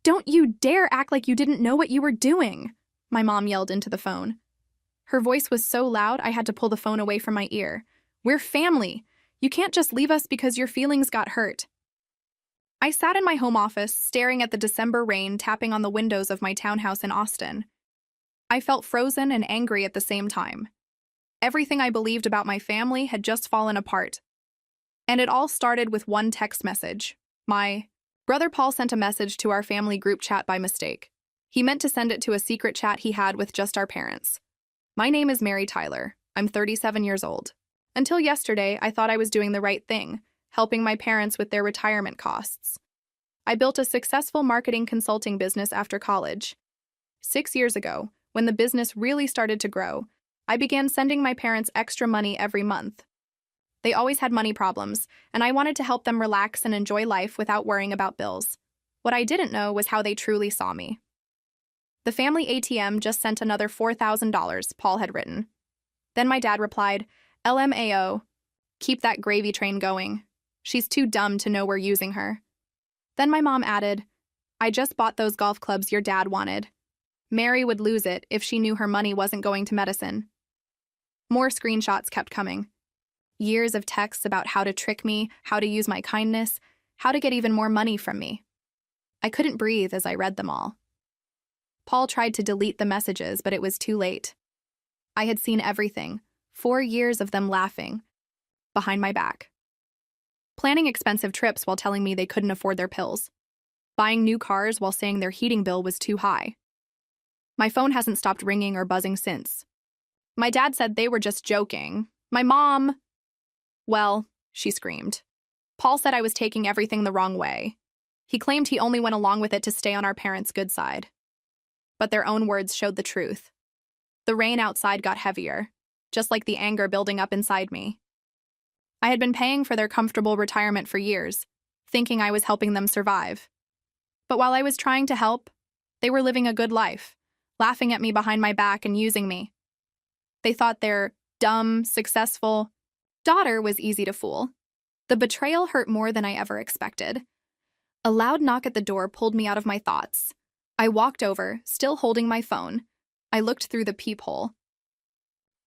Don't you dare act like you didn't know what you were doing, my mom yelled into the phone. Her voice was so loud I had to pull the phone away from my ear. We're family. You can't just leave us because your feelings got hurt. I sat in my home office, staring at the December rain tapping on the windows of my townhouse in Austin. I felt frozen and angry at the same time. Everything I believed about my family had just fallen apart. And it all started with one text message. My brother Paul sent a message to our family group chat by mistake. He meant to send it to a secret chat he had with just our parents. My name is Mary Tyler. I'm 37 years old. Until yesterday, I thought I was doing the right thing, helping my parents with their retirement costs. I built a successful marketing consulting business after college. 6 years ago, when the business really started to grow, I began sending my parents extra money every month. They always had money problems, and I wanted to help them relax and enjoy life without worrying about bills. What I didn't know was how they truly saw me. The family ATM just sent another $4,000, Paul had written. Then my dad replied, LMAO, keep that gravy train going. She's too dumb to know we're using her. Then my mom added, I just bought those golf clubs your dad wanted. Mary would lose it if she knew her money wasn't going to medicine. More screenshots kept coming. Years of texts about how to trick me, how to use my kindness, how to get even more money from me. I couldn't breathe as I read them all. Paul tried to delete the messages, but it was too late. I had seen everything, 4 years of them laughing, behind my back. Planning expensive trips while telling me they couldn't afford their pills. Buying new cars while saying their heating bill was too high. My phone hasn't stopped ringing or buzzing since. My dad said they were just joking. My mom... Well, she screamed. Paul said I was taking everything the wrong way. He claimed he only went along with it to stay on our parents' good side. But their own words showed the truth. The rain outside got heavier, just like the anger building up inside me. I had been paying for their comfortable retirement for years, thinking I was helping them survive. But while I was trying to help, they were living a good life, laughing at me behind my back and using me. They thought their dumb, successful daughter was easy to fool. The betrayal hurt more than I ever expected. A loud knock at the door pulled me out of my thoughts. I walked over, still holding my phone. I looked through the peephole.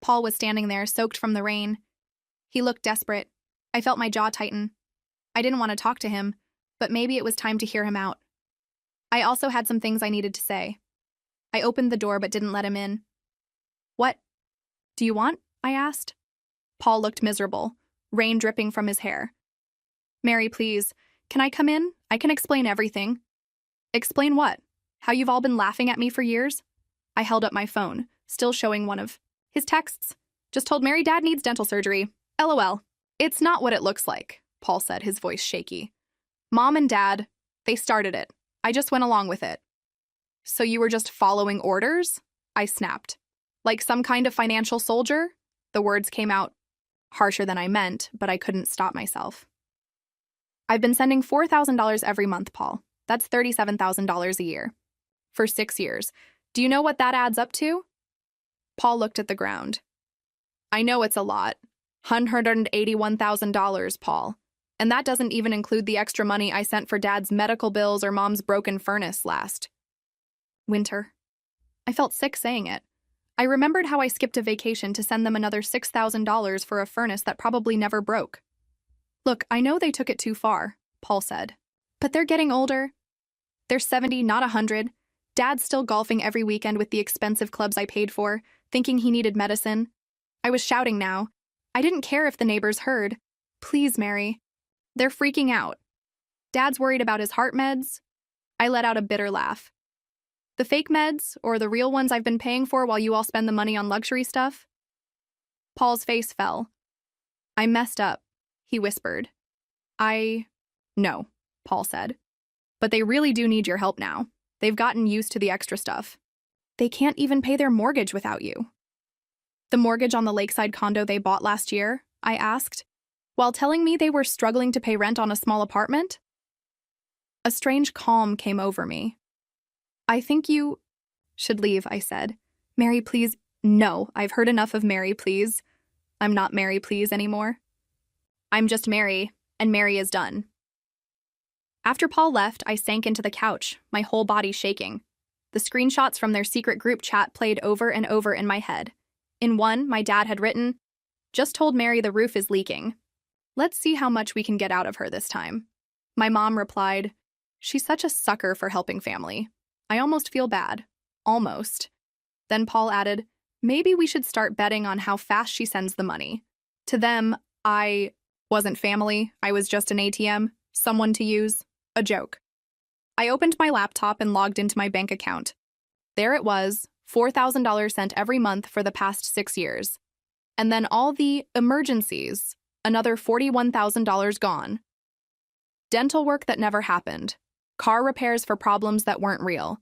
Paul was standing there, soaked from the rain. He looked desperate. I felt my jaw tighten. I didn't want to talk to him, but maybe it was time to hear him out. I also had some things I needed to say. I opened the door but didn't let him in. What do you want? I asked. Paul looked miserable, rain dripping from his hair. Mary, please, can I come in? I can explain everything. Explain what? How you've all been laughing at me for years? I held up my phone, still showing one of his texts. Just told Mary Dad needs dental surgery. LOL. It's not what it looks like, Paul said, his voice shaky. Mom and Dad, they started it. I just went along with it. So you were just following orders? I snapped. Like some kind of financial soldier? The words came out harsher than I meant, but I couldn't stop myself. I've been sending $4,000 every month, Paul. That's $37,000 a year. For 6 years. Do you know what that adds up to? Paul looked at the ground. I know it's a lot. $181,000, Paul. And that doesn't even include the extra money I sent for Dad's medical bills or Mom's broken furnace last winter. I felt sick saying it. I remembered how I skipped a vacation to send them another $6,000 for a furnace that probably never broke. Look, I know they took it too far, Paul said. But they're getting older. They're 70, not 100. Dad's still golfing every weekend with the expensive clubs I paid for, thinking he needed medicine. I was shouting now. I didn't care if the neighbors heard. Please, Mary. They're freaking out. Dad's worried about his heart meds. I let out a bitter laugh. The fake meds, or the real ones I've been paying for while you all spend the money on luxury stuff? Paul's face fell. I messed up, he whispered. No, Paul said. But they really do need your help now. They've gotten used to the extra stuff. They can't even pay their mortgage without you. The mortgage on the lakeside condo they bought last year? I asked, while telling me they were struggling to pay rent on a small apartment. A strange calm came over me. I think you should leave, I said. Mary, please. No, I've heard enough of Mary, please. I'm not Mary, please anymore. I'm just Mary, and Mary is done. After Paul left, I sank into the couch, my whole body shaking. The screenshots from their secret group chat played over and over in my head. In one, my dad had written, "Just told Mary the roof is leaking. Let's see how much we can get out of her this time." My mom replied, "She's such a sucker for helping family. I almost feel bad. Almost." Then Paul added, "Maybe we should start betting on how fast she sends the money." To them, I wasn't family. I was just an ATM, someone to use, a joke. I opened my laptop and logged into my bank account. There it was, $4,000 sent every month for the past 6 years. And then all the emergencies, another $41,000 gone. Dental work that never happened. Car repairs for problems that weren't real.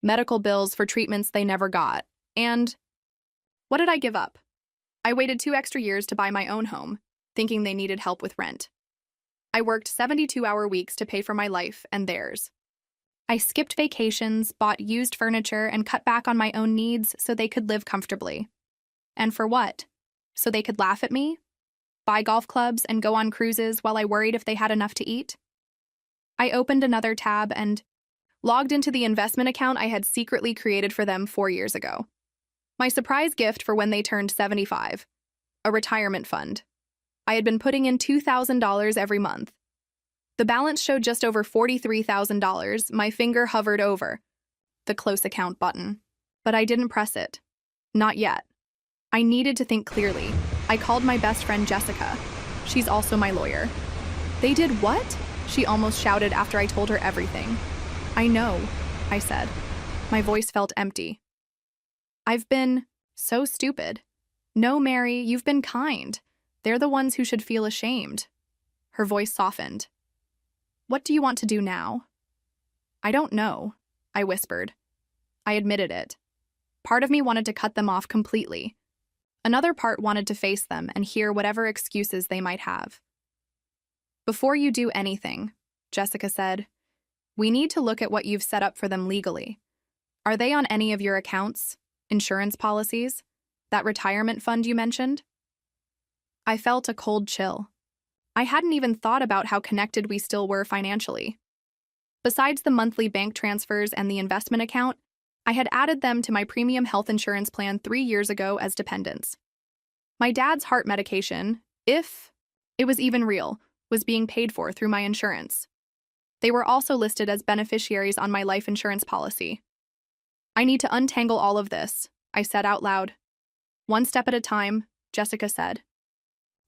Medical bills for treatments they never got. And what did I give up? I waited 2 extra years to buy my own home, thinking they needed help with rent. I worked 72-hour weeks to pay for my life and theirs. I skipped vacations, bought used furniture, and cut back on my own needs so they could live comfortably. And for what? So they could laugh at me? Buy golf clubs and go on cruises while I worried if they had enough to eat? I opened another tab and logged into the investment account I had secretly created for them 4 years ago. My surprise gift for when they turned 75. A retirement fund. I had been putting in $2,000 every month. The balance showed just over $43,000. My finger hovered over the close account button, but I didn't press it. Not yet. I needed to think clearly. I called my best friend Jessica. She's also my lawyer. "They did what?" she almost shouted after I told her everything. "I know," I said. My voice felt empty. "I've been so stupid." "No, Mary, you've been kind. They're the ones who should feel ashamed." Her voice softened. "What do you want to do now?" "I don't know," I whispered. I admitted it. Part of me wanted to cut them off completely. Another part wanted to face them and hear whatever excuses they might have. "Before you do anything," Jessica said, "we need to look at what you've set up for them legally. Are they on any of your accounts, insurance policies, that retirement fund you mentioned?" I felt a cold chill. I hadn't even thought about how connected we still were financially. Besides the monthly bank transfers and the investment account, I had added them to my premium health insurance plan 3 years ago as dependents. My dad's heart medication, if it was even real, was being paid for through my insurance. They were also listed as beneficiaries on my life insurance policy. "I need to untangle all of this," I said out loud. "One step at a time," Jessica said.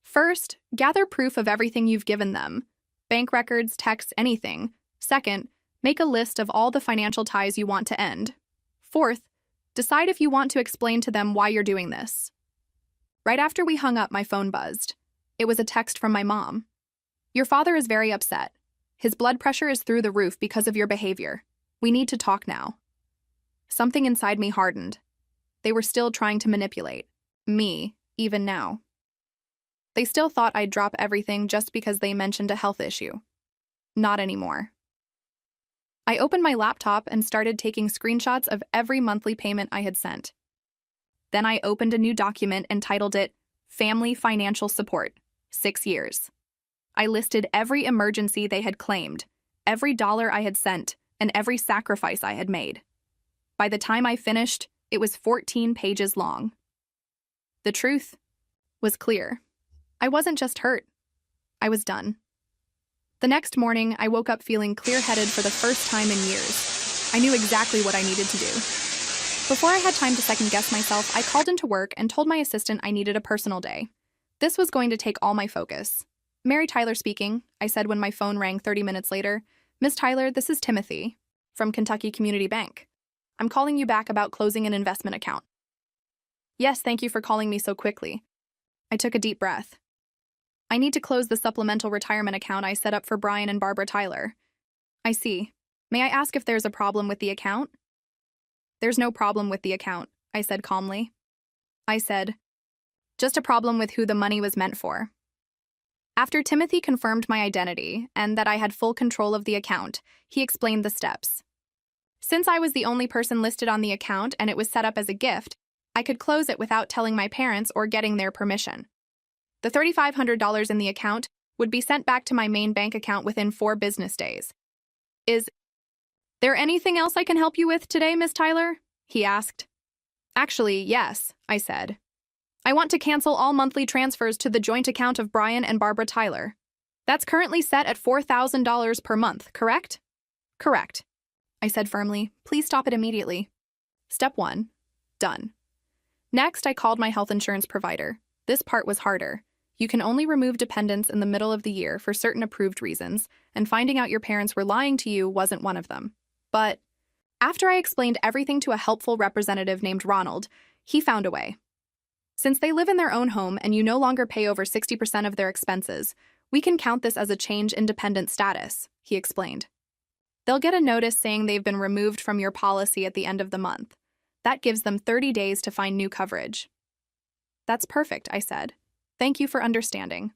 "First, gather proof of everything you've given them. Bank records, texts, anything. Second, make a list of all the financial ties you want to end. Fourth, decide if you want to explain to them why you're doing this." Right after we hung up, my phone buzzed. It was a text from my mom. "Your father is very upset. His blood pressure is through the roof because of your behavior. We need to talk now." Something inside me hardened. They were still trying to manipulate me, even now. They still thought I'd drop everything just because they mentioned a health issue. Not anymore. I opened my laptop and started taking screenshots of every monthly payment I had sent. Then I opened a new document and titled it Family Financial Support, 6 years. I listed every emergency they had claimed, every dollar I had sent, and every sacrifice I had made. By the time I finished, it was 14 pages long. The truth was clear. I wasn't just hurt. I was done. The next morning, I woke up feeling clear-headed for the first time in years. I knew exactly what I needed to do. Before I had time to second-guess myself, I called into work and told my assistant I needed a personal day. This was going to take all my focus. "Mary Tyler speaking," I said when my phone rang 30 minutes later. "Miss Tyler, this is Timothy from Kentucky Community Bank. I'm calling you back about closing an investment account." "Yes, thank you for calling me so quickly." I took a deep breath. "I need to close the supplemental retirement account I set up for Brian and Barbara Tyler." "I see. May I ask if there's a problem with the account?" "There's no problem with the account," I said calmly. I said, "Just a problem with who the money was meant for." After Timothy confirmed my identity and that I had full control of the account, he explained the steps. Since I was the only person listed on the account and it was set up as a gift, I could close it without telling my parents or getting their permission. The $3,500 in the account would be sent back to my main bank account within 4 business days, Is there anything else I can help you with today, Miss Tyler? He asked. Actually, yes, I said. I want to cancel all monthly transfers to the joint account of Brian and Barbara Tyler. That's currently set at $4,000 per month, correct? Correct, I said firmly. Please stop it immediately. Step 1. Done. Next, I called my health insurance provider. This part was harder. You can only remove dependents in the middle of the year for certain approved reasons, and finding out your parents were lying to you wasn't one of them. But after I explained everything to a helpful representative named Ronald, he found a way. Since they live in their own home and you no longer pay over 60% of their expenses, we can count this as a change in dependent status, he explained. They'll get a notice saying they've been removed from your policy at the end of the month. That gives them 30 days to find new coverage. That's perfect, I said. Thank you for understanding.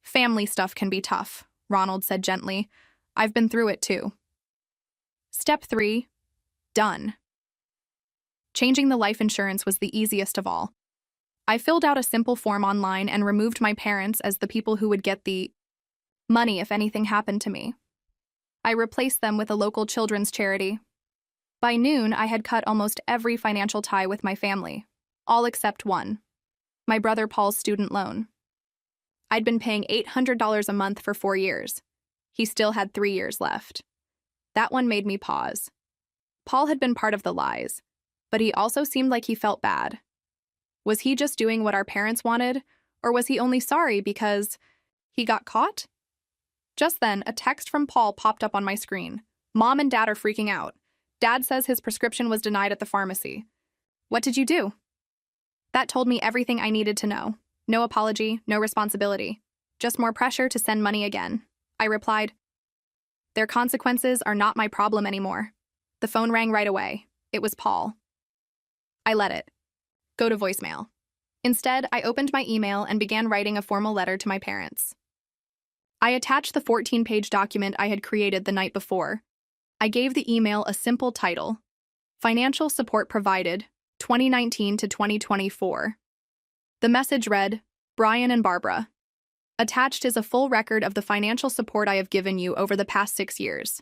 Family stuff can be tough, Ronald said gently. I've been through it too. Step 3. Done. Changing the life insurance was the easiest of all. I filled out a simple form online and removed my parents as the people who would get the money if anything happened to me. I replaced them with a local children's charity. By noon, I had cut almost every financial tie with my family, all except one, my brother Paul's student loan. I'd been paying $800 a month for 4 years. He still had 3 years left. That one made me pause. Paul had been part of the lies, but he also seemed like he felt bad. Was he just doing what our parents wanted, or was he only sorry because he got caught? Just then, a text from Paul popped up on my screen. Mom and Dad are freaking out. Dad says his prescription was denied at the pharmacy. What did you do? That told me everything I needed to know. No apology, no responsibility. Just more pressure to send money again. I replied, their consequences are not my problem anymore. The phone rang right away. It was Paul. I let it go to voicemail. Instead, I opened my email and began writing a formal letter to my parents. I attached the 14-page document I had created the night before. I gave the email a simple title, Financial Support Provided, 2019 to 2024. The message read, Brian and Barbara. Attached is a full record of the financial support I have given you over the past 6 years.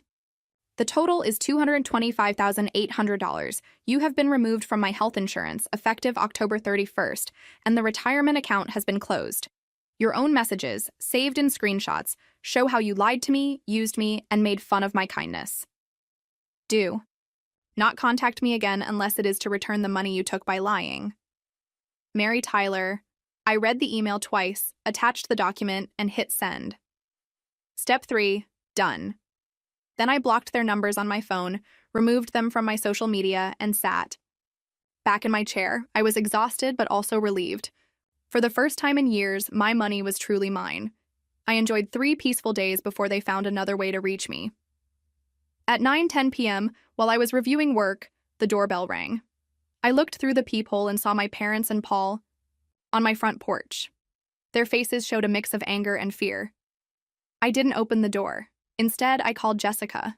The total is $225,800. You have been removed from my health insurance effective October 31st, and the retirement account has been closed. Your own messages, saved in screenshots, show how you lied to me, used me, and made fun of my kindness. Do not contact me again unless it is to return the money you took by lying. Mary Tyler. I read the email twice, attached the document, and hit send. Step 3. Done. Then I blocked their numbers on my phone, removed them from my social media, and sat back in my chair. I was exhausted but also relieved. For the first time in years, my money was truly mine. I enjoyed 3 peaceful days before they found another way to reach me. At 9:10 p.m., while I was reviewing work, the doorbell rang. I looked through the peephole and saw my parents and Paul on my front porch. Their faces showed a mix of anger and fear. I didn't open the door. Instead, I called Jessica.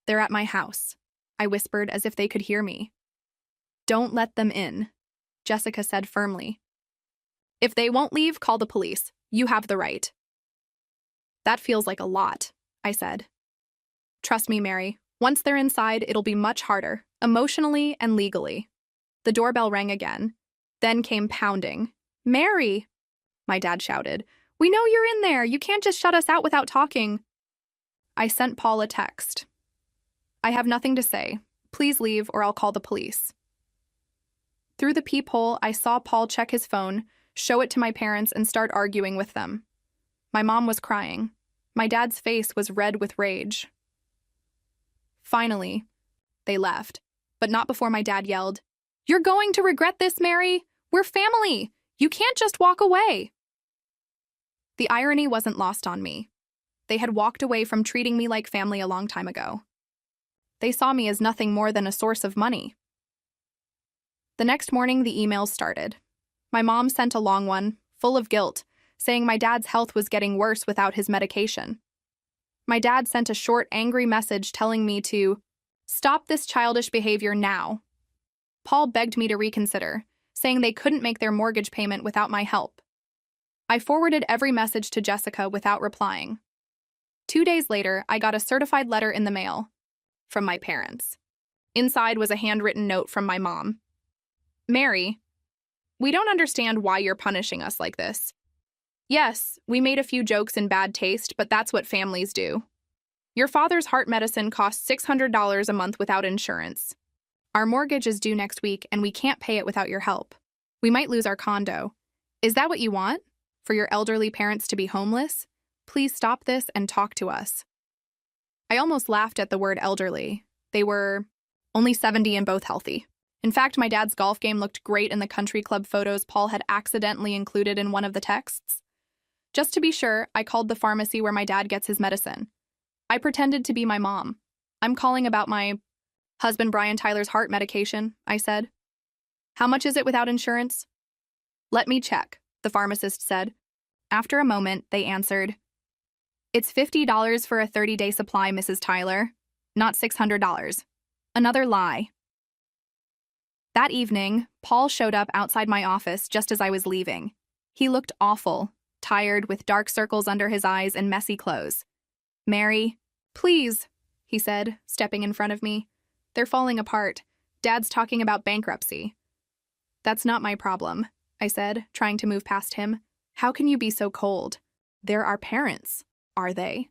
They're at my house, I whispered as if they could hear me. Don't let them in, Jessica said firmly. If they won't leave, call the police. You have the right. That feels like a lot, I said. Trust me, Mary. Once they're inside, it'll be much harder, emotionally and legally. The doorbell rang again. Then came pounding. Mary, my dad shouted. We know you're in there. You can't just shut us out without talking. I sent Paul a text. I have nothing to say. Please leave or I'll call the police. Through the peephole, I saw Paul check his phone, show it to my parents, and start arguing with them. My mom was crying. My dad's face was red with rage. Finally, they left, but not before my dad yelled, You're going to regret this, Mary. We're family. You can't just walk away. The irony wasn't lost on me. They had walked away from treating me like family a long time ago. They saw me as nothing more than a source of money. The next morning, the emails started. My mom sent a long one, full of guilt, saying my dad's health was getting worse without his medication. My dad sent a short, angry message telling me to stop this childish behavior now. Paul begged me to reconsider, saying they couldn't make their mortgage payment without my help. I forwarded every message to Jessica without replying. 2 days later, I got a certified letter in the mail from my parents. Inside was a handwritten note from my mom. Mary, we don't understand why you're punishing us like this. Yes, we made a few jokes in bad taste, but that's what families do. Your father's heart medicine costs $600 a month without insurance. Our mortgage is due next week, and we can't pay it without your help. We might lose our condo. Is that what you want? For your elderly parents to be homeless? Please stop this and talk to us. I almost laughed at the word elderly. They were only 70 and both healthy. In fact, my dad's golf game looked great in the country club photos Paul had accidentally included in one of the texts. Just to be sure, I called the pharmacy where my dad gets his medicine. I pretended to be my mom. I'm calling about my husband Brian Tyler's heart medication, I said. How much is it without insurance? Let me check, the pharmacist said. After a moment, they answered, It's $50 for a 30-day supply, Mrs. Tyler, not $600. Another lie. That evening, Paul showed up outside my office just as I was leaving. He looked awful, tired, with dark circles under his eyes and messy clothes. Mary, please, he said, stepping in front of me. They're falling apart. Dad's talking about bankruptcy. That's not my problem, I said, trying to move past him. How can you be so cold? They're our parents, are they?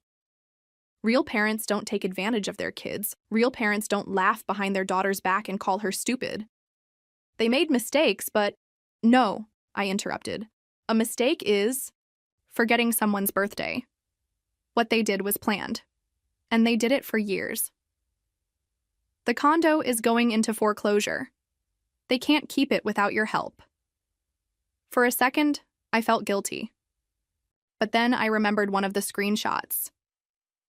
Real parents don't take advantage of their kids. Real parents don't laugh behind their daughter's back and call her stupid. They made mistakes, but no, I interrupted. A mistake is forgetting someone's birthday. What they did was planned, and they did it for years. The condo is going into foreclosure. They can't keep it without your help. For a second, I felt guilty. But then I remembered one of the screenshots.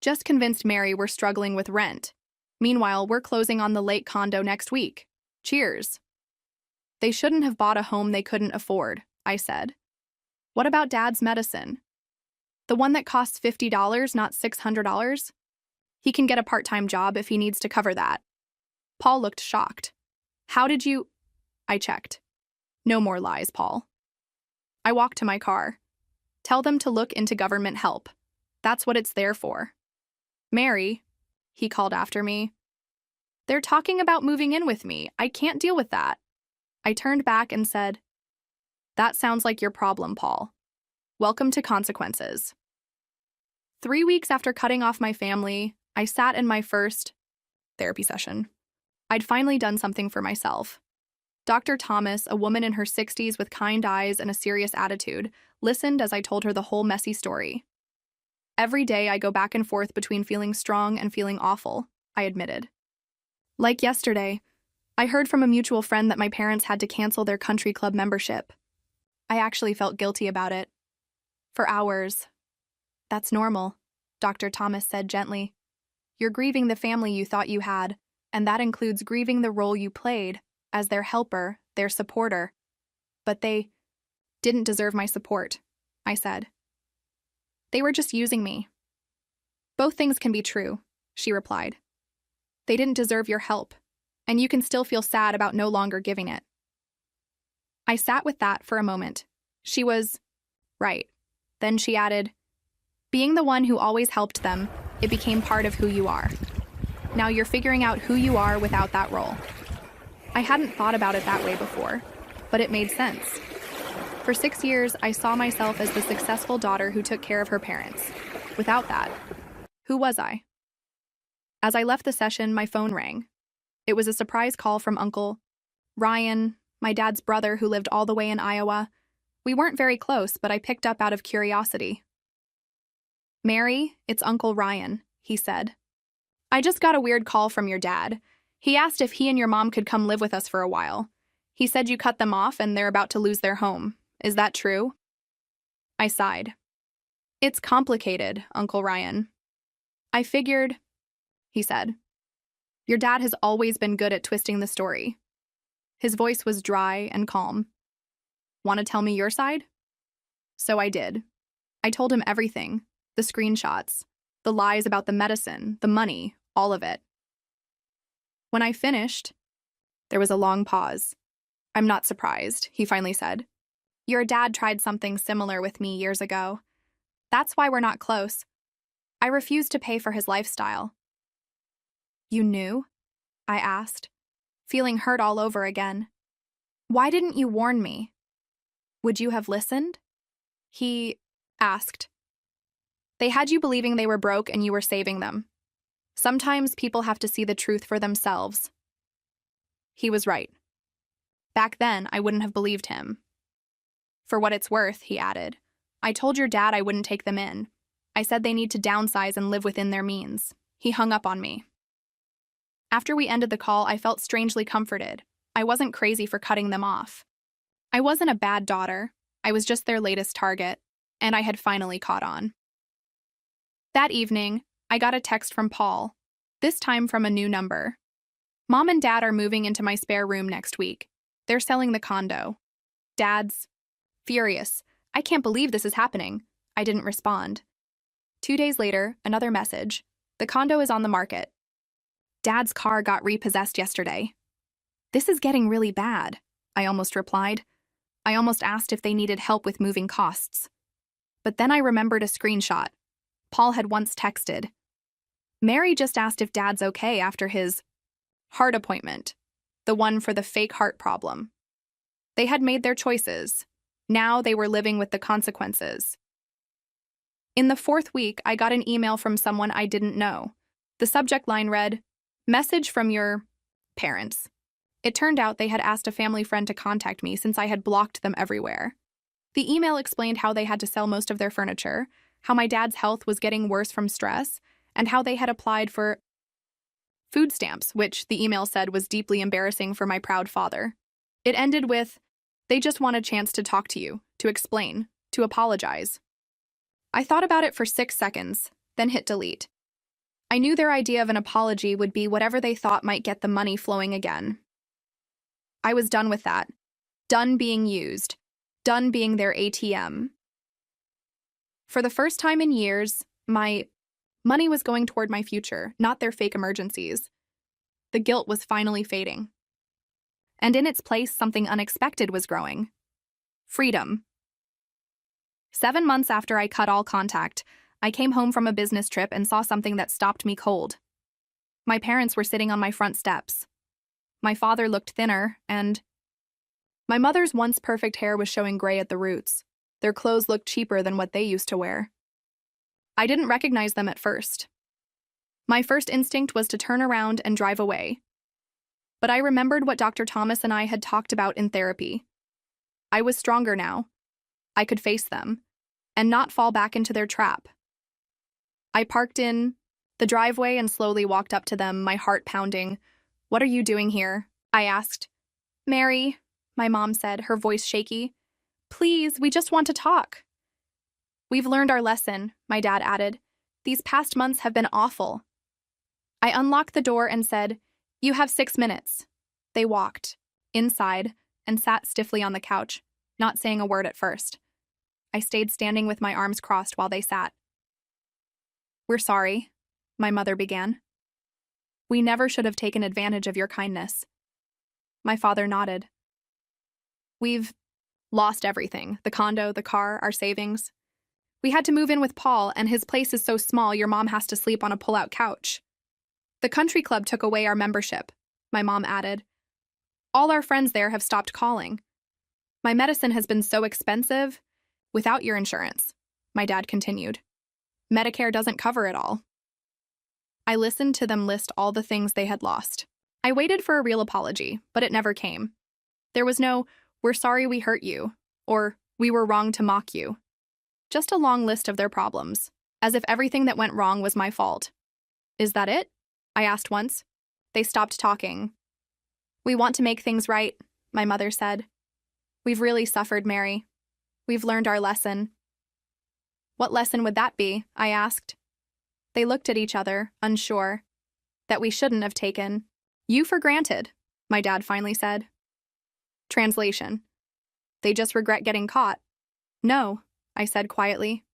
Just convinced Mary we're struggling with rent. Meanwhile, we're closing on the lake condo next week. Cheers. They shouldn't have bought a home they couldn't afford, I said. What about Dad's medicine? The one that costs $50, not $600? He can get a part-time job if he needs to cover that. Paul looked shocked. How did you... I checked. No more lies, Paul. I walked to my car. Tell them to look into government help. That's what it's there for. Mary, he called after me. They're talking about moving in with me. I can't deal with that. I turned back and said, That sounds like your problem, Paul. Welcome to consequences. 3 weeks after cutting off my family, I sat in my first therapy session. I'd finally done something for myself. Dr. Thomas, a woman in her 60s with kind eyes and a serious attitude, listened as I told her the whole messy story. Every day I go back and forth between feeling strong and feeling awful, I admitted. Like yesterday, I heard from a mutual friend that my parents had to cancel their country club membership. I actually felt guilty about it. For hours. That's normal, Dr. Thomas said gently. You're grieving the family you thought you had, and that includes grieving the role you played as their helper, their supporter. But they didn't deserve my support, I said. They were just using me. Both things can be true, she replied. They didn't deserve your help, and you can still feel sad about no longer giving it. I sat with that for a moment. She was right. Then she added, being the one who always helped them, it became part of who you are. Now you're figuring out who you are without that role. I hadn't thought about it that way before, but it made sense. For 6 years, I saw myself as the successful daughter who took care of her parents. Without that, who was I? As I left the session, my phone rang. It was a surprise call from Uncle Ryan, my dad's brother who lived all the way in Iowa. We weren't very close, but I picked up out of curiosity. Mary, it's Uncle Ryan, he said. I just got a weird call from your dad. He asked if he and your mom could come live with us for a while. He said you cut them off and they're about to lose their home. Is that true? I sighed. It's complicated, Uncle Ryan. I figured, he said. Your dad has always been good at twisting the story. His voice was dry and calm. Want to tell me your side? So I did. I told him everything, the screenshots, the lies about the medicine, the money, all of it. When I finished, there was a long pause. I'm not surprised, he finally said. Your dad tried something similar with me years ago. That's why we're not close. I refused to pay for his lifestyle. You knew? I asked, feeling hurt all over again. Why didn't you warn me? Would you have listened? He asked. They had you believing they were broke and you were saving them. Sometimes people have to see the truth for themselves. He was right. Back then, I wouldn't have believed him. For what it's worth, he added, I told your dad I wouldn't take them in. I said they need to downsize and live within their means. He hung up on me. After we ended the call, I felt strangely comforted. I wasn't crazy for cutting them off. I wasn't a bad daughter. I was just their latest target, and I had finally caught on. That evening, I got a text from Paul, this time from a new number. Mom and Dad are moving into my spare room next week. They're selling the condo. Dad's furious. I can't believe this is happening. I didn't respond. 2 days later, another message. The condo is on the market. Dad's car got repossessed yesterday. This is getting really bad, I almost replied. I almost asked if they needed help with moving costs. But then I remembered a screenshot. Paul had once texted. Mary just asked if Dad's okay after his heart appointment, the one for the fake heart problem. They had made their choices. Now they were living with the consequences. In the 4th week, I got an email from someone I didn't know. The subject line read, Message from your parents. It turned out they had asked a family friend to contact me since I had blocked them everywhere. The email explained how they had to sell most of their furniture, how my dad's health was getting worse from stress, and how they had applied for food stamps, which the email said was deeply embarrassing for my proud father. It ended with, they just want a chance to talk to you, to explain, to apologize. I thought about it for 6 seconds, then hit delete. I knew their idea of an apology would be whatever they thought might get the money flowing again. I was done with that. Done being used. Done being their ATM. For the first time in years, my money was going toward my future, not their fake emergencies. The guilt was finally fading. And in its place, something unexpected was growing. Freedom. 7 months after I cut all contact, I came home from a business trip and saw something that stopped me cold. My parents were sitting on my front steps. My father looked thinner, and my mother's once perfect hair was showing gray at the roots. Their clothes looked cheaper than what they used to wear. I didn't recognize them at first. My first instinct was to turn around and drive away. But I remembered what Dr. Thomas and I had talked about in therapy. I was stronger now. I could face them, and not fall back into their trap. I parked in the driveway and slowly walked up to them, my heart pounding. What are you doing here? I asked. Mary, my mom said, her voice shaky. Please, we just want to talk. We've learned our lesson, my dad added. These past months have been awful. I unlocked the door and said, You have 6 minutes. They walked inside and sat stiffly on the couch, not saying a word at first. I stayed standing with my arms crossed while they sat. We're sorry, my mother began. We never should have taken advantage of your kindness. My father nodded. We've lost everything, the condo, the car, our savings. We had to move in with Paul, and his place is so small your mom has to sleep on a pull-out couch. The country club took away our membership, my mom added. All our friends there have stopped calling. My medicine has been so expensive. Without your insurance, my dad continued. Medicare doesn't cover it all. I listened to them list all the things they had lost. I waited for a real apology, but it never came. There was no, we're sorry we hurt you, or we were wrong to mock you. Just a long list of their problems, as if everything that went wrong was my fault. Is that it? I asked once. They stopped talking. We want to make things right, my mother said. We've really suffered, Mary. We've learned our lesson. What lesson would that be? I asked. They looked at each other, unsure. That we shouldn't have taken you for granted, my dad finally said. Translation. They just regret getting caught. No, I said quietly.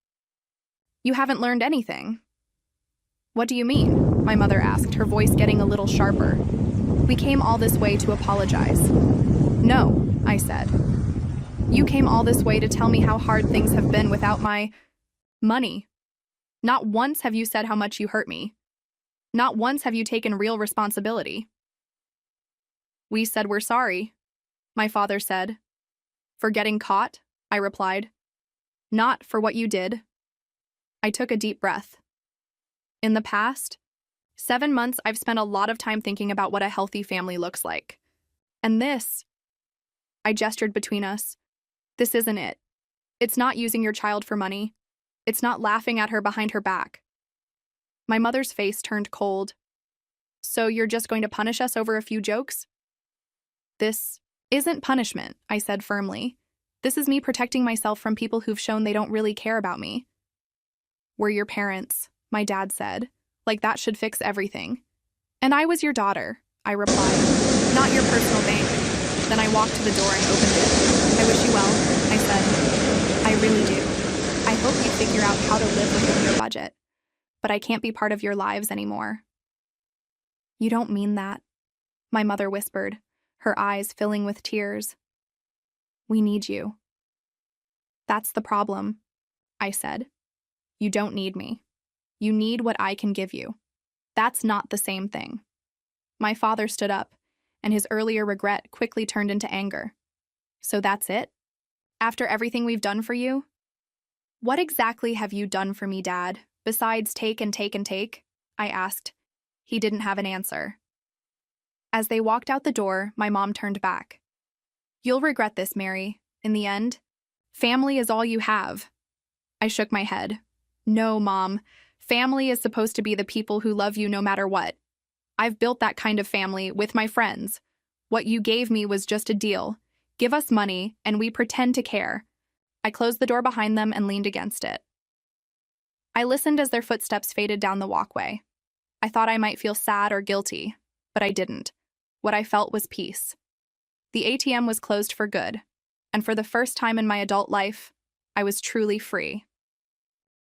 You haven't learned anything. What do you mean? My mother asked, her voice getting a little sharper. We came all this way to apologize. No, I said. You came all this way to tell me how hard things have been without my money. Not once have you said how much you hurt me. Not once have you taken real responsibility. We said we're sorry, my father said. For getting caught, I replied. Not for what you did. I took a deep breath. In the past 7 months, I've spent a lot of time thinking about what a healthy family looks like. And this, I gestured between us, this isn't it. It's not using your child for money. It's not laughing at her behind her back. My mother's face turned cold. So you're just going to punish us over a few jokes? This isn't punishment, I said firmly. This is me protecting myself from people who've shown they don't really care about me. We're your parents, my dad said. Like that should fix everything. And I was your daughter, I replied. Not your personal bank. Then I walked to the door and opened it. I wish you well, I said. I really do. I hope you figure out how to live within your budget. But I can't be part of your lives anymore. You don't mean that, my mother whispered, her eyes filling with tears. We need you. That's the problem, I said. You don't need me. You need what I can give you. That's not the same thing. My father stood up, and his earlier regret quickly turned into anger. So that's it? After everything we've done for you? What exactly have you done for me, Dad, besides take and take and take? I asked. He didn't have an answer. As they walked out the door, my mom turned back. You'll regret this, Mary. In the end, family is all you have. I shook my head. No, Mom. Family is supposed to be the people who love you no matter what. I've built that kind of family with my friends. What you gave me was just a deal. Give us money, and we pretend to care. I closed the door behind them and leaned against it. I listened as their footsteps faded down the walkway. I thought I might feel sad or guilty, but I didn't. What I felt was peace. The ATM was closed for good, and for the first time in my adult life, I was truly free.